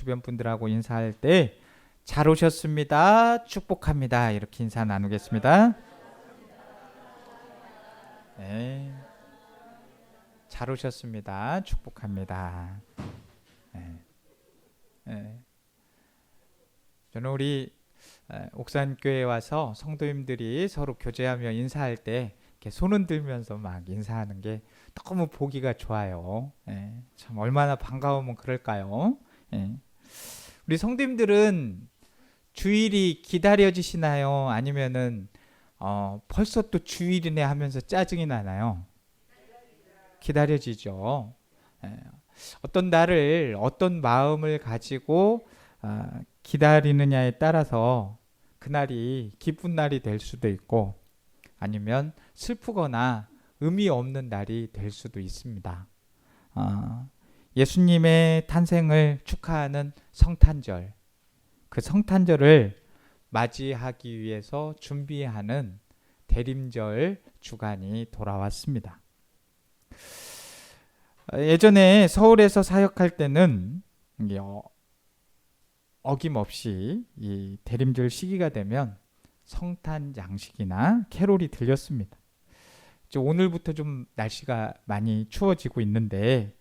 주변 분들하고 인사할 때 잘 오셨습니다. 축복합니다. 이렇게 인사 나누겠습니다. 네, 잘 오셨습니다. 축복합니다. 네, 네. 저는 우리 옥산교회에 와서 성도님들이 서로 교제하며 인사할 때 이렇게 손 흔들면서 막 인사하는 게 너무 보기가 좋아요. 예, 참 얼마나 반가우면 그럴까요? 예. 우리 성도님들은 주일이 기다려지시나요? 아니면은 벌써 또 주일이네 하면서 짜증이 나나요? 기다려지죠. 예. 어떤 날을 어떤 마음을 가지고 기다리느냐에 따라서 그날이 기쁜 날이 될 수도 있고 아니면 슬프거나 의미 없는 날이 될 수도 있습니다. 예수님의 탄생을 축하하는 성탄절, 그 성탄절을 맞이하기 위해서 준비하는 대림절 주간이 돌아왔습니다. 예전에 서울에서 사역할 때는 어김없이 이 대림절 시기가 되면 성탄 양식이나 캐롤이 들렸습니다. 오늘부터 좀 날씨가 많이 추워지고 있는데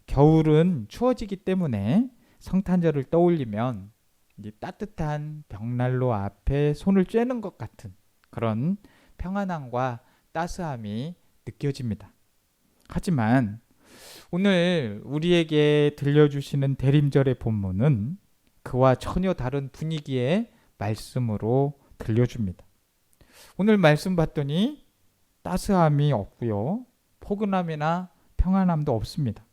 겨울은 추워지기 때문에 성탄절을 떠올리면 이 따뜻한 벽난로 앞에 손을 쬐는 것 같은 그런 평안함과 따스함이 느껴집니다. 하지만 오늘 우리에게 들려주시는 대림절의 본문은 그와 전혀 다른 분위기의 말씀으로 들려줍니다. 오늘 말씀 봤더니 따스함이 없고요. 포근함이나 평안함도 없습니다.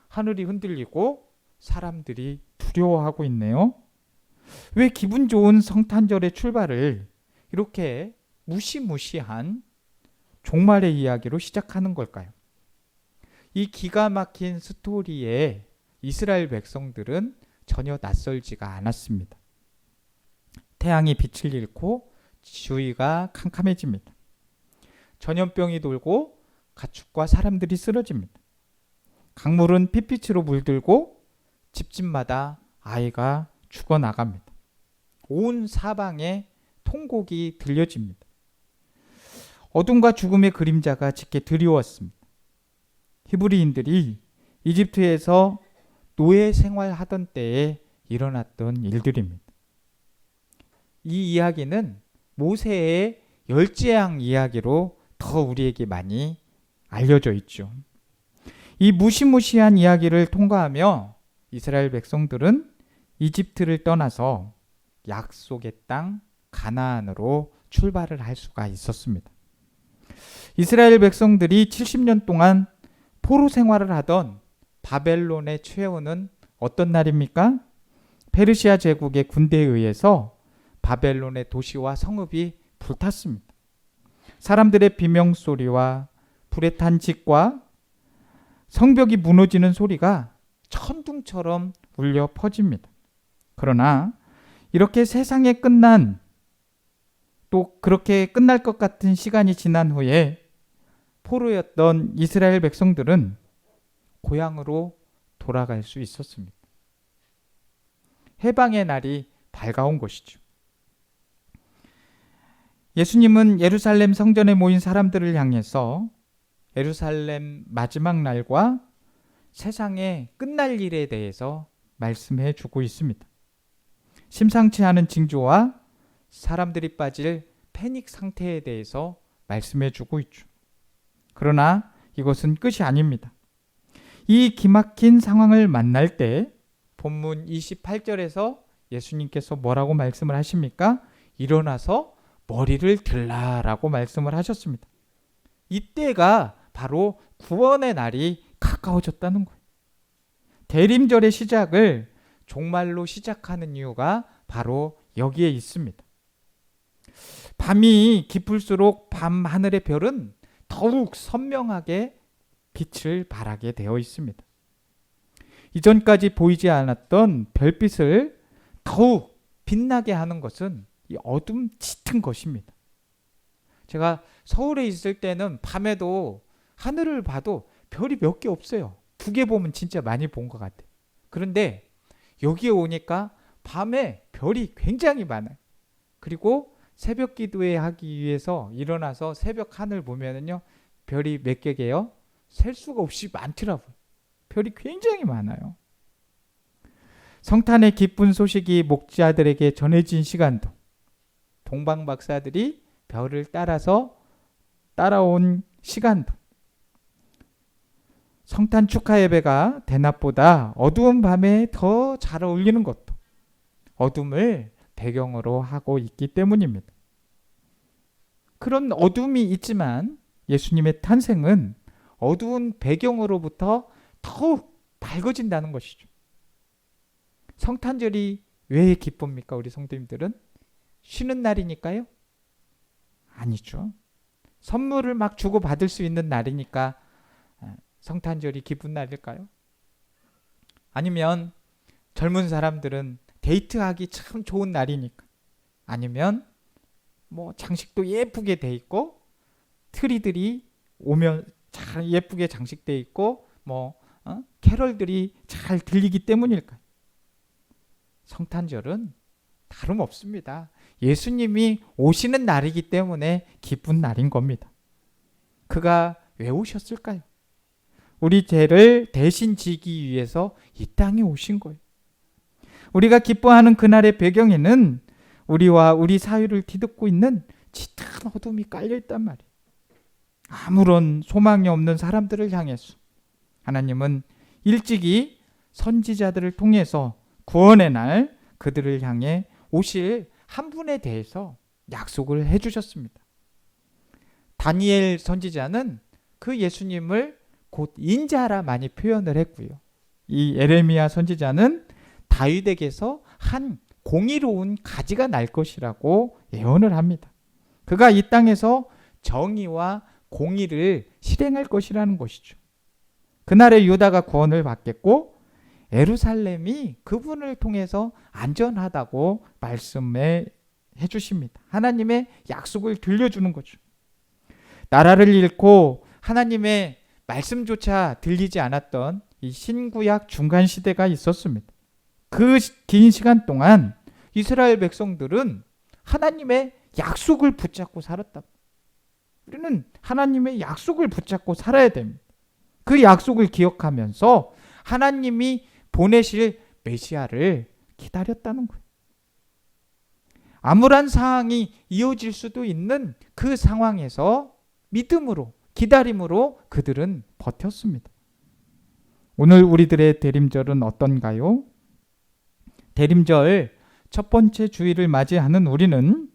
하늘이 흔들리고 사람들이 두려워하고 있네요. 왜 기분 좋은 성탄절의 출발을 이렇게 무시무시한 종말의 이야기로 시작하는 걸까요? 이 기가 막힌 스토리에 이스라엘 백성들은 전혀 낯설지가 않았습니다. 태양이 빛을 잃고 주위가 캄캄해집니다. 전염병이 돌고 가축과 사람들이 쓰러집니다. 강물은 핏빛으로 물들고 집집마다 아이가 죽어나갑니다. 온 사방에 통곡이 들려집니다. 어둠과 죽음의 그림자가 짙게 드리웠습니다. 히브리인들이 이집트에서 노예 생활하던 때에 일어났던 일들입니다. 이 이야기는 모세의 열재앙 이야기로 더 우리에게 많이 알려져 있죠. 이 무시무시한 이야기를 통과하며 이스라엘 백성들은 이집트를 떠나서 약속의 땅 가나안으로 출발을 할 수가 있었습니다. 이스라엘 백성들이 70년 동안 포로 생활을 하던 바벨론의 최후는 어떤 날입니까? 페르시아 제국의 군대에 의해서 바벨론의 도시와 성읍이 불탔습니다. 사람들의 비명소리와 불의 탄식과 성벽이 무너지는 소리가 천둥처럼 울려 퍼집니다. 그러나 이렇게 세상에 끝난 또 그렇게 끝날 것 같은 시간이 지난 후에 포로였던 이스라엘 백성들은 고향으로 돌아갈 수 있었습니다. 해방의 날이 밝아온 것이죠. 예수님은 예루살렘 성전에 모인 사람들을 향해서 예루살렘 마지막 날과 세상의 끝날 일에 대해서 말씀해 주고 있습니다. 심상치 않은 징조와 사람들이 빠질 패닉 상태에 대해서 말씀해 주고 있죠. 그러나 이것은 끝이 아닙니다. 이 기막힌 상황을 만날 때 본문 28절에서 예수님께서 뭐라고 말씀을 하십니까? 일어나서 머리를 들라라고 말씀을 하셨습니다. 이때가 바로 구원의 날이 가까워졌다는 거예요. 대림절의 시작을 종말로 시작하는 이유가 바로 여기에 있습니다. 밤이 깊을수록 밤 하늘의 별은 더욱 선명하게 빛을 발하게 되어 있습니다. 이전까지 보이지 않았던 별빛을 더욱 빛나게 하는 것은 이 어둠 짙은 것입니다. 제가 서울에 있을 때는 밤에도 하늘을 봐도 별이 몇 개 없어요. 2개 보면 진짜 많이 본 것 같아요. 그런데 여기에 오니까 밤에 별이 굉장히 많아요. 그리고 새벽 기도회 하기 위해서 일어나서 새벽 하늘 보면은요, 별이 몇 개게요? 셀 수가 없이 많더라고요. 별이 굉장히 많아요. 성탄의 기쁜 소식이 목자들에게 전해진 시간도, 동방 박사들이 별을 따라서 따라온 시간도, 성탄 축하 예배가 대낮보다 어두운 밤에 더 잘 어울리는 것도 어둠을 배경으로 하고 있기 때문입니다. 그런 어둠이 있지만 예수님의 탄생은 어두운 배경으로부터 더욱 밝아진다는 것이죠. 성탄절이 왜 기쁩니까? 우리 성도님들은 쉬는 날이니까요? 아니죠. 선물을 막 주고 받을 수 있는 날이니까 성탄절이 기쁜 날일까요? 아니면 젊은 사람들은 데이트하기 참 좋은 날이니까, 아니면 뭐 장식도 예쁘게 돼 있고 트리들이 오면 잘 예쁘게 장식돼 있고 캐럴들이 잘 들리기 때문일까요? 성탄절은 다름없습니다. 예수님이 오시는 날이기 때문에 기쁜 날인 겁니다. 그가 왜 오셨을까요? 우리 죄를 대신 지기 위해서 이 땅에 오신 거예요. 우리가 기뻐하는 그날의 배경에는 우리와 우리 사회를 뒤덮고 있는 짙은 어둠이 깔려있단 말이에요. 아무런 소망이 없는 사람들을 향해서 하나님은 일찍이 선지자들을 통해서 구원의 날 그들을 향해 오실 한 분에 대해서 약속을 해주셨습니다. 다니엘 선지자는 그 예수님을 곧 인자라 많이 표현을 했고요. 이 예레미야 선지자는 다윗에게서 한 공의로운 가지가 날 것이라고 예언을 합니다. 그가 이 땅에서 정의와 공의를 실행할 것이라는 것이죠. 그날에 유다가 구원을 받겠고 예루살렘이 그분을 통해서 안전하다고 말씀해 주십니다. 하나님의 약속을 들려주는 거죠. 나라를 잃고 하나님의 말씀조차 들리지 않았던 이 신구약 중간 시대가 있었습니다. 그 긴 시간 동안 이스라엘 백성들은 하나님의 약속을 붙잡고 살았다. 우리는 하나님의 약속을 붙잡고 살아야 됩니다. 그 약속을 기억하면서 하나님이 보내실 메시아를 기다렸다는 거예요. 암울한 상황이 이어질 수도 있는 그 상황에서 믿음으로, 기다림으로 그들은 버텼습니다. 오늘 우리들의 대림절은 어떤가요? 대림절 첫 번째 주일을 맞이하는 우리는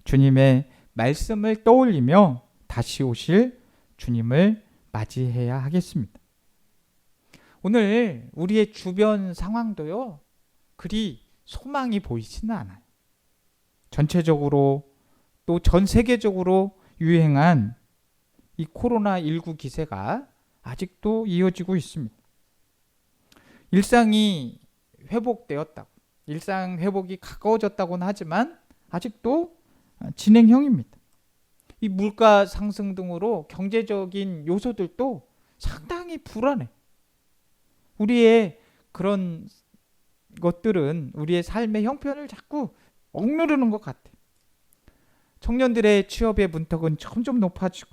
주님의 말씀을 떠올리며 다시 오실 주님을 맞이해야 하겠습니다. 오늘 우리의 주변 상황도요, 그리 소망이 보이지는 않아요. 전체적으로 또 전 세계적으로 유행한 이 코로나19 기세가 아직도 이어지고 있습니다. 일상이 회복되었다고, 일상 회복이 가까워졌다고는 하지만 아직도 진행형입니다. 이 물가 상승 등으로 경제적인 요소들도 상당히 불안해. 우리의 그런 것들은 우리의 삶의 형편을 자꾸 억누르는 것 같아. 청년들의 취업의 문턱은 점점 높아지고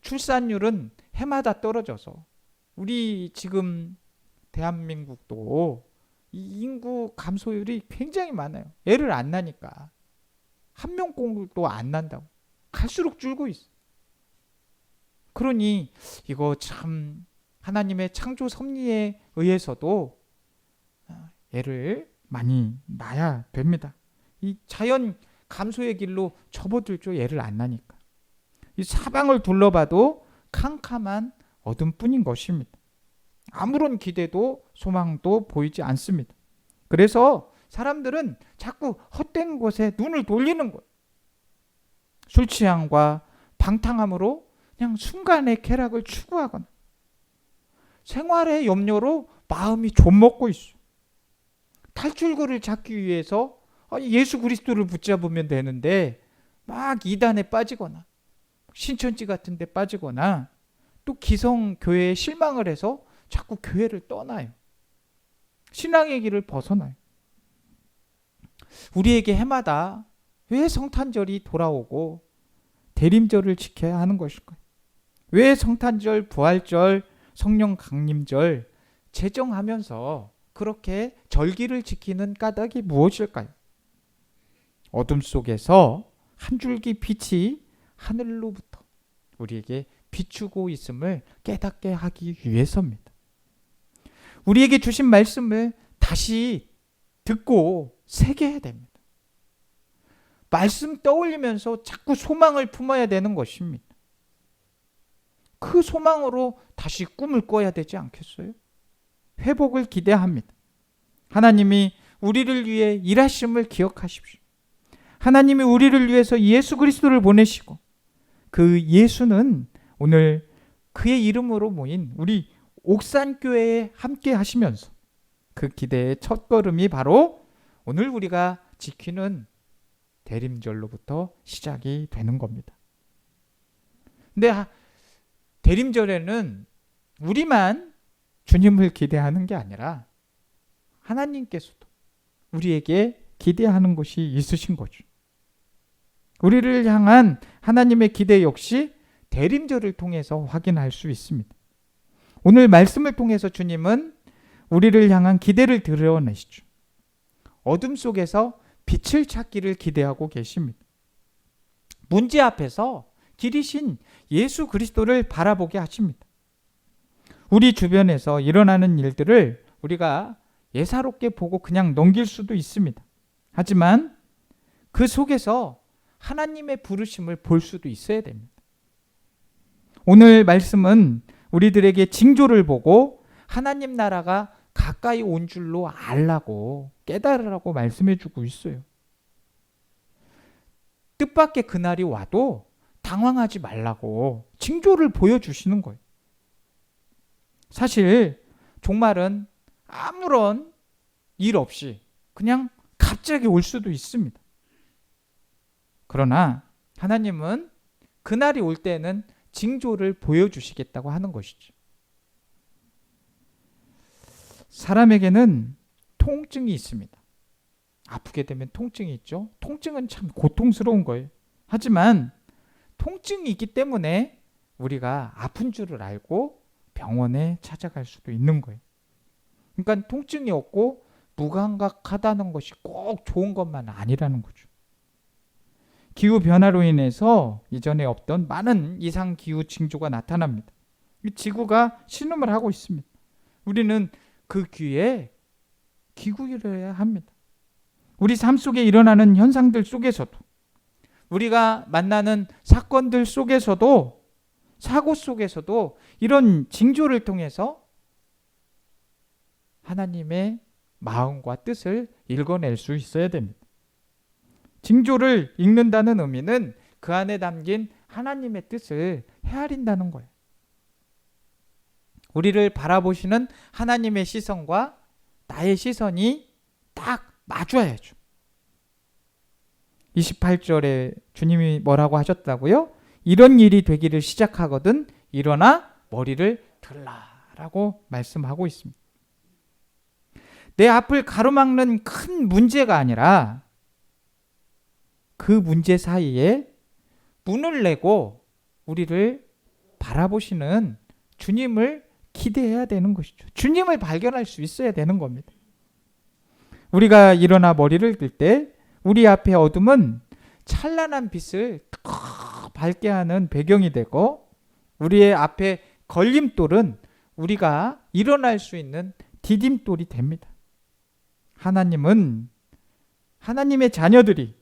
출산율은 해마다 떨어져서 우리 지금 대한민국도 이 인구 감소율이 굉장히 많아요. 애를 안 낳으니까. 한 명꼴도 안 난다고. 갈수록 줄고 있어. 그러니 이거 참 하나님의 창조 섭리에 의해서도 애를 많이 낳아야 됩니다. 이 자연 감소의 길로 접어들죠. 애를 안 낳으니까. 이 사방을 둘러봐도 캄캄한 어둠뿐인 것입니다. 아무런 기대도 소망도 보이지 않습니다. 그래서 사람들은 자꾸 헛된 것에 눈을 돌리는 거예요. 술 취함과 방탕함으로 그냥 순간의 쾌락을 추구하거나 생활의 염려로 마음이 좀먹고 있어. 탈출구를 찾기 위해서 예수 그리스도를 붙잡으면 되는데 막 이단에 빠지거나 신천지 같은 데 빠지거나 또 기성교회에 실망을 해서 자꾸 교회를 떠나요. 신앙의 길을 벗어나요. 우리에게 해마다 왜 성탄절이 돌아오고 대림절을 지켜야 하는 것일까요? 왜 성탄절, 부활절, 성령 강림절 제정하면서 그렇게 절기를 지키는 까닭이 무엇일까요? 어둠 속에서 한 줄기 빛이 하늘로부터 우리에게 비추고 있음을 깨닫게 하기 위해서입니다. 우리에게 주신 말씀을 다시 듣고 새겨야 됩니다. 말씀 떠올리면서 자꾸 소망을 품어야 되는 것입니다. 그 소망으로 다시 꿈을 꿔야 되지 않겠어요? 회복을 기대합니다. 하나님이 우리를 위해 일하심을 기억하십시오. 하나님이 우리를 위해서 예수 그리스도를 보내시고 그 예수는 오늘 그의 이름으로 모인 우리 옥산교회에 함께 하시면서 그 기대의 첫걸음이 바로 오늘 우리가 지키는 대림절로부터 시작이 되는 겁니다. 근데 대림절에는 우리만 주님을 기대하는 게 아니라 하나님께서도 우리에게 기대하는 것이 있으신 거죠. 우리를 향한 하나님의 기대 역시 대림절을 통해서 확인할 수 있습니다. 오늘 말씀을 통해서 주님은 우리를 향한 기대를 드러내시죠. 어둠 속에서 빛을 찾기를 기대하고 계십니다. 문제 앞에서 길이신 예수 그리스도를 바라보게 하십니다. 우리 주변에서 일어나는 일들을 우리가 예사롭게 보고 그냥 넘길 수도 있습니다. 하지만 그 속에서 하나님의 부르심을 볼 수도 있어야 됩니다. 오늘 말씀은 우리들에게 징조를 보고 하나님 나라가 가까이 온 줄로 알라고 깨달으라고 말씀해 주고 있어요. 뜻밖의 그날이 와도 당황하지 말라고 징조를 보여주시는 거예요. 사실 종말은 아무런 일 없이 그냥 갑자기 올 수도 있습니다. 그러나 하나님은 그날이 올 때는 징조를 보여주시겠다고 하는 것이죠. 사람에게는 통증이 있습니다. 아프게 되면 통증이 있죠. 통증은 참 고통스러운 거예요. 하지만 통증이 있기 때문에 우리가 아픈 줄을 알고 병원에 찾아갈 수도 있는 거예요. 그러니까 통증이 없고 무감각하다는 것이 꼭 좋은 것만 아니라는 거죠. 기후변화로 인해서 이전에 없던 많은 이상기후 징조가 나타납니다. 지구가 신음을 하고 있습니다. 우리는 그 귀에 기울여야 합니다. 우리 삶 속에 일어나는 현상들 속에서도 우리가 만나는 사건들 속에서도 사고 속에서도 이런 징조를 통해서 하나님의 마음과 뜻을 읽어낼 수 있어야 됩니다. 징조를 읽는다는 의미는 그 안에 담긴 하나님의 뜻을 헤아린다는 거예요. 우리를 바라보시는 하나님의 시선과 나의 시선이 딱 맞아야죠. 28절에 주님이 뭐라고 하셨다고요? 이런 일이 되기를 시작하거든 일어나 머리를 들라라고 말씀하고 있습니다. 내 앞을 가로막는 큰 문제가 아니라 그 문제 사이에 문을 내고 우리를 바라보시는 주님을 기대해야 되는 것이죠. 주님을 발견할 수 있어야 되는 겁니다. 우리가 일어나 머리를 들 때 우리 앞에 어둠은 찬란한 빛을 밝게 하는 배경이 되고 우리의 앞에 걸림돌은 우리가 일어날 수 있는 디딤돌이 됩니다. 하나님은 하나님의 자녀들이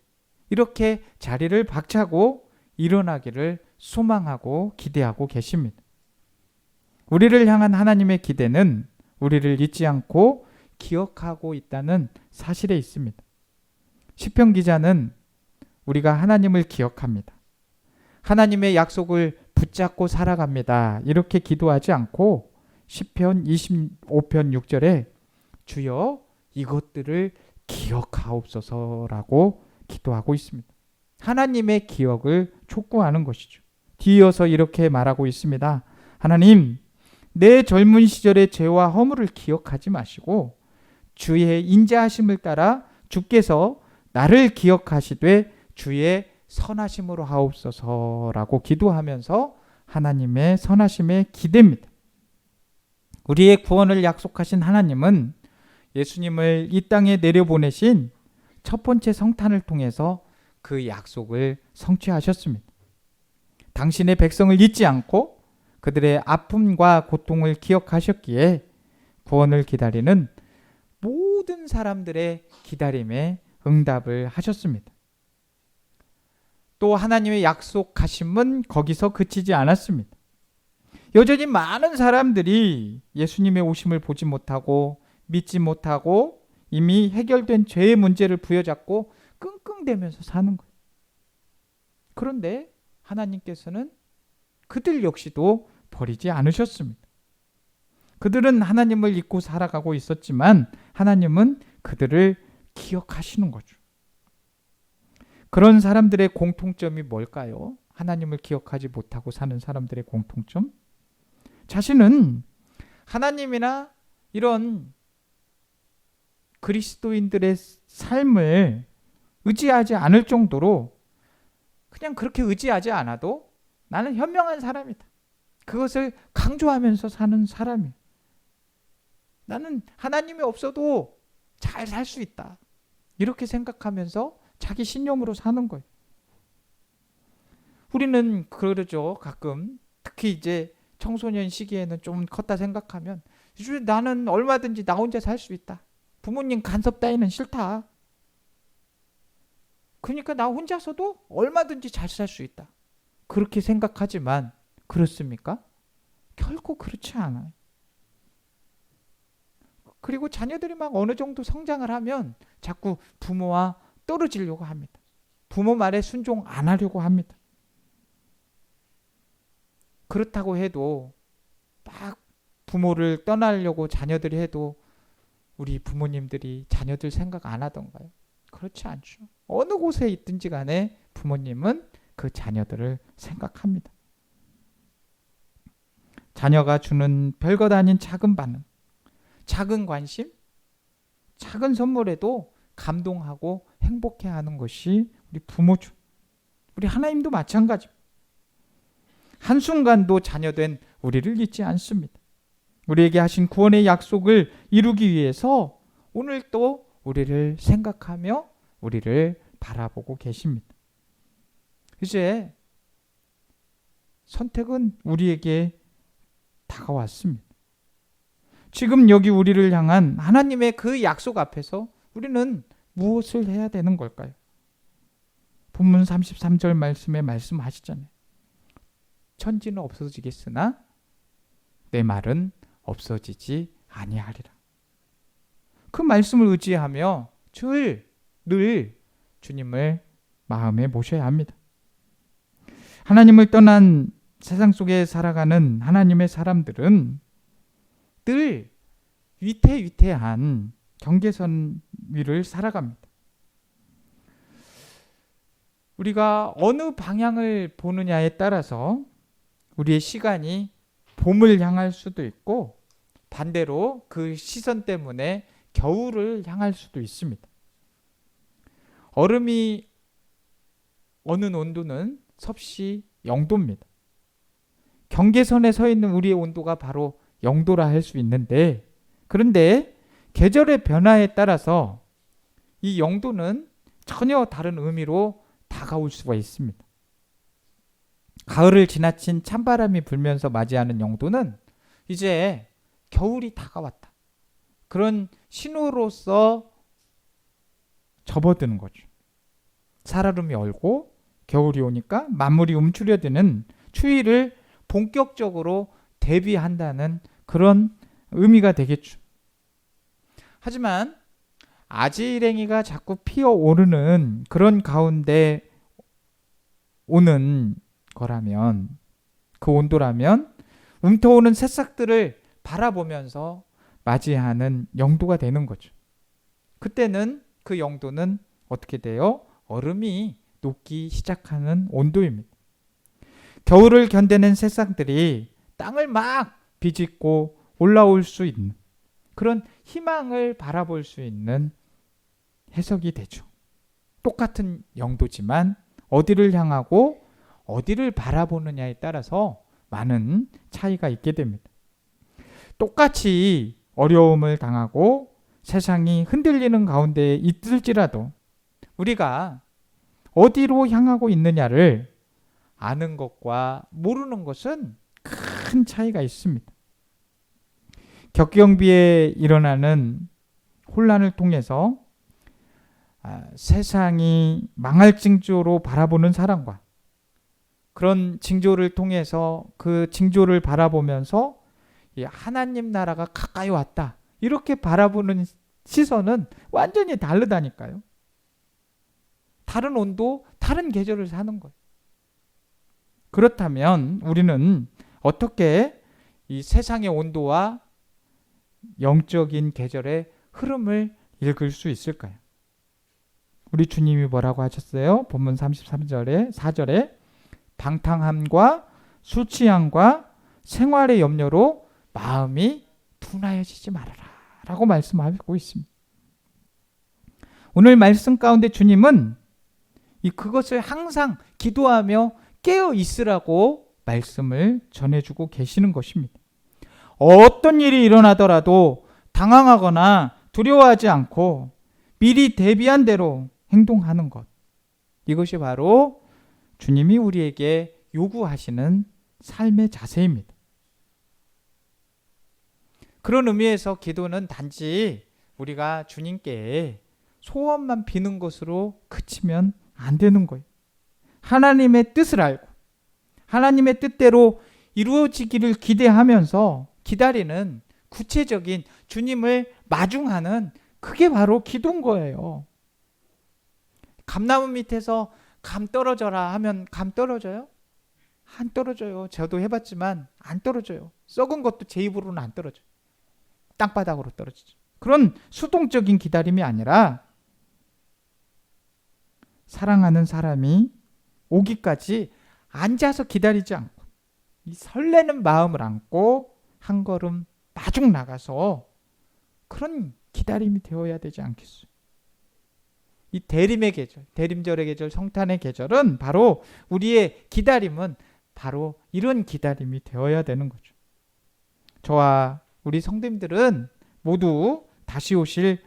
이렇게 자리를 박차고 일어나기를 소망하고 기대하고 계십니다. 우리를 향한 하나님의 기대는 우리를 잊지 않고 기억하고 있다는 사실에 있습니다. 시편 기자는 우리가 하나님을 기억합니다. 하나님의 약속을 붙잡고 살아갑니다. 이렇게 기도하지 않고 시편 25편 6절에 주여 이것들을 기억하옵소서라고 기도하고 있습니다. 하나님의 기억을 촉구하는 것이죠. 뒤이어서 이렇게 말하고 있습니다. 하나님, 내 젊은 시절의 죄와 허물을 기억하지 마시고 주의 인자하심을 따라 주께서 나를 기억하시되 주의 선하심으로 하옵소서라고 기도하면서 하나님의 선하심에 기대입니다. 우리의 구원을 약속하신 하나님은 예수님을 이 땅에 내려보내신 첫 번째 성탄을 통해서 그 약속을 성취하셨습니다. 당신의 백성을 잊지 않고 그들의 아픔과 고통을 기억하셨기에 구원을 기다리는 모든 사람들의 기다림에 응답을 하셨습니다. 또 하나님의 약속하심은 거기서 그치지 않았습니다. 여전히 많은 사람들이 예수님의 오심을 보지 못하고 믿지 못하고 이미 해결된 죄의 문제를 부여잡고 끙끙대면서 사는 거예요. 그런데 하나님께서는 그들 역시도 버리지 않으셨습니다. 그들은 하나님을 잊고 살아가고 있었지만 하나님은 그들을 기억하시는 거죠. 그런 사람들의 공통점이 뭘까요? 하나님을 기억하지 못하고 사는 사람들의 공통점? 자신은 하나님이나 이런 그리스도인들의 삶을 의지하지 않을 정도로 그냥 그렇게 의지하지 않아도 나는 현명한 사람이다. 그것을 강조하면서 사는 사람이에요. 나는 하나님이 없어도 잘 살 수 있다. 이렇게 생각하면서 자기 신념으로 사는 거예요. 우리는 그러죠. 가끔 특히 이제 청소년 시기에는 좀 컸다 생각하면 나는 얼마든지 나 혼자 살 수 있다. 부모님 간섭 따위는 싫다. 그러니까 나 혼자서도 얼마든지 잘 살 수 있다. 그렇게 생각하지만 그렇습니까? 결코 그렇지 않아요. 그리고 자녀들이 막 어느 정도 성장을 하면 자꾸 부모와 떨어지려고 합니다. 부모 말에 순종 안 하려고 합니다. 그렇다고 해도 막 부모를 떠나려고 자녀들이 해도 우리 부모님들이 자녀들 생각 안 하던가요? 그렇지 않죠. 어느 곳에 있든지 간에 부모님은 그 자녀들을 생각합니다. 자녀가 주는 별것 아닌 작은 반응, 작은 관심, 작은 선물에도 감동하고 행복해하는 것이 우리 부모죠. 우리 하나님도 마찬가지입니다. 한순간도 자녀된 우리를 잊지 않습니다. 우리에게 하신 구원의 약속을 이루기 위해서 오늘 또 우리를 생각하며 우리를 바라보고 계십니다. 이제 선택은 우리에게 다가왔습니다. 지금 여기 우리를 향한 하나님의 그 약속 앞에서 우리는 무엇을 해야 되는 걸까요? 본문 33절 말씀에 말씀하시잖아요. 천지는 없어지겠으나 내 말은 없어지지 아니하리라. 그 말씀을 의지하며 늘 주님을 마음에 모셔야 합니다. 하나님을 떠난 세상 속에 살아가는 하나님의 사람들은 늘 위태위태한 경계선 위를 살아갑니다. 우리가 어느 방향을 보느냐에 따라서 우리의 시간이 봄을 향할 수도 있고 반대로 그 시선 때문에 겨울을 향할 수도 있습니다. 얼음이 어느 온도는 섭씨 0도입니다. 경계선에 서 있는 우리의 온도가 바로 0도라 할 수 있는데, 그런데 계절의 변화에 따라서 이 0도는 전혀 다른 의미로 다가올 수가 있습니다. 가을을 지나친 찬바람이 불면서 맞이하는 0도는 이제 겨울이 다가왔다. 그런 신호로서 접어드는 거죠. 살얼음이 얼고 겨울이 오니까 만물이 움츠려드는 추위를 본격적으로 대비한다는 그런 의미가 되겠죠. 하지만 아지랭이가 자꾸 피어오르는 그런 가운데 오는 거라면, 그 온도라면 움터오는 새싹들을 바라보면서 맞이하는 영도가 되는 거죠. 그때는 그 영도는 어떻게 돼요? 얼음이 녹기 시작하는 온도입니다. 겨울을 견디는 새싹들이 땅을 막 비집고 올라올 수 있는 그런 희망을 바라볼 수 있는 해석이 되죠. 똑같은 영도지만 어디를 향하고 어디를 바라보느냐에 따라서 많은 차이가 있게 됩니다. 똑같이 어려움을 당하고 세상이 흔들리는 가운데 있을지라도 우리가 어디로 향하고 있느냐를 아는 것과 모르는 것은 큰 차이가 있습니다. 격경비에 일어나는 혼란을 통해서 세상이 망할 징조로 바라보는 사람과 그런 징조를 통해서 그 징조를 바라보면서 하나님 나라가 가까이 왔다 이렇게 바라보는 시선은 완전히 다르다니까요. 다른 온도, 다른 계절을 사는 거예요. 그렇다면 우리는 어떻게 이 세상의 온도와 영적인 계절의 흐름을 읽을 수 있을까요? 우리 주님이 뭐라고 하셨어요? 본문 33절에 4절에 방탕함과 술 취함과 생활의 염려로 마음이 둔하여지지 말아라 라고 말씀하고 있습니다. 오늘 말씀 가운데 주님은 그것을 항상 기도하며 깨어 있으라고 말씀을 전해주고 계시는 것입니다. 어떤 일이 일어나더라도 당황하거나 두려워하지 않고 미리 대비한 대로 행동하는 것. 이것이 바로 주님이 우리에게 요구하시는 삶의 자세입니다. 그런 의미에서 기도는 단지 우리가 주님께 소원만 비는 것으로 그치면 안 되는 거예요. 하나님의 뜻을 알고 하나님의 뜻대로 이루어지기를 기대하면서 기다리는 구체적인 주님을 마중하는 그게 바로 기도인 거예요. 감나무 밑에서 감 떨어져라 하면 감 떨어져요? 안 떨어져요. 저도 해봤지만 안 떨어져요. 썩은 것도 제 입으로는 안 떨어져요. 땅바닥으로 떨어지죠. 그런 수동적인 기다림이 아니라 사랑하는 사람이 오기까지 앉아서 기다리지 않고 이 설레는 마음을 안고 한 걸음 마중 나가서 그런 기다림이 되어야 되지 않겠어요? 이 대림의 계절, 대림절의 계절, 성탄의 계절은 바로 우리의 기다림은 바로 이런 기다림이 되어야 되는 거죠. 저와 우리 성도님들은 모두 다시 오실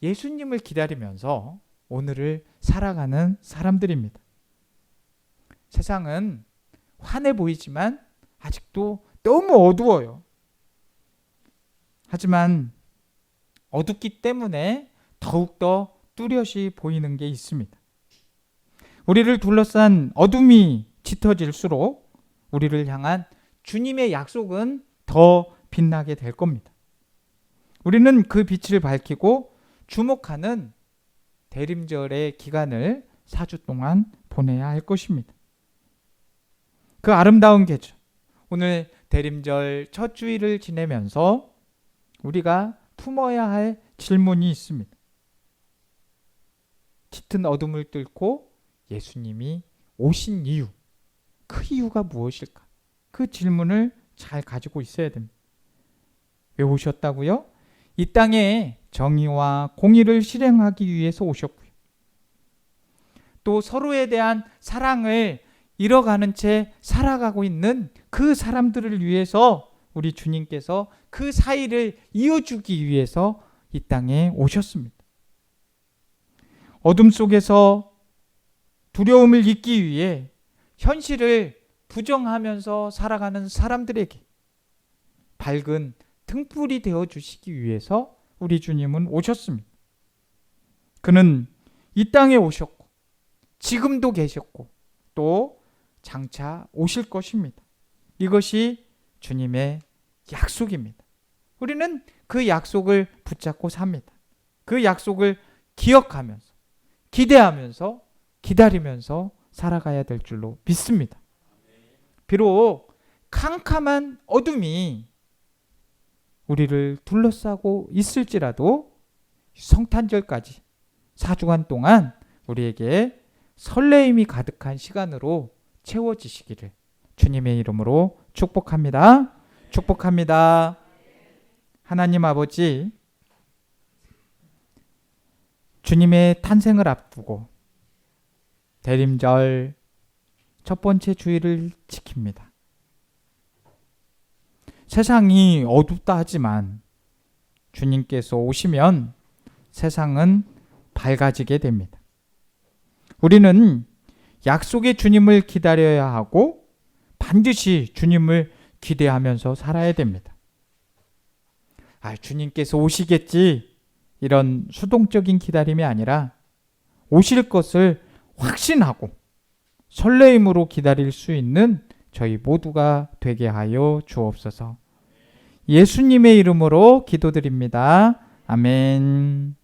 예수님을 기다리면서 오늘을 살아가는 사람들입니다. 세상은 환해 보이지만 아직도 너무 어두워요. 하지만 어둡기 때문에 더욱더 뚜렷이 보이는 게 있습니다. 우리를 둘러싼 어둠이 짙어질수록 우리를 향한 주님의 약속은 더 빛나게 될 겁니다. 우리는 그 빛을 밝히고 주목하는 대림절의 기간을 4주 동안 보내야 할 것입니다. 그 아름다운 계절, 오늘 대림절 첫 주일을 지내면서 우리가 품어야 할 질문이 있습니다. 짙은 어둠을 뚫고 예수님이 오신 이유, 그 이유가 무엇일까? 그 질문을 잘 가지고 있어야 됩니다. 왜 오셨다고요? 이 땅에 정의와 공의를 실행하기 위해서 오셨고요. 또 서로에 대한 사랑을 잃어가는 채 살아가고 있는 그 사람들을 위해서 우리 주님께서 그 사이를 이어주기 위해서 이 땅에 오셨습니다. 어둠 속에서 두려움을 잊기 위해 현실을 부정하면서 살아가는 사람들에게 밝은 등불이 되어 주시기 위해서 우리 주님은 오셨습니다. 그는 이 땅에 오셨고 지금도 계셨고 또 장차 오실 것입니다. 이것이 주님의 약속입니다. 우리는 그 약속을 붙잡고 삽니다. 그 약속을 기억하면서 기대하면서 기다리면서 살아가야 될 줄로 믿습니다. 비록 캄캄한 어둠이 우리를 둘러싸고 있을지라도 성탄절까지 4주간 동안 우리에게 설레임이 가득한 시간으로 채워지시기를 주님의 이름으로 축복합니다. 축복합니다. 하나님 아버지, 주님의 탄생을 앞두고 대림절 첫 번째 주일을 지킵니다. 세상이 어둡다 하지만 주님께서 오시면 세상은 밝아지게 됩니다. 우리는 약속의 주님을 기다려야 하고 반드시 주님을 기대하면서 살아야 됩니다. 주님께서 오시겠지, 이런 수동적인 기다림이 아니라 오실 것을 확신하고 설레임으로 기다릴 수 있는 저희 모두가 되게 하여 주옵소서. 예수님의 이름으로 기도드립니다. 아멘.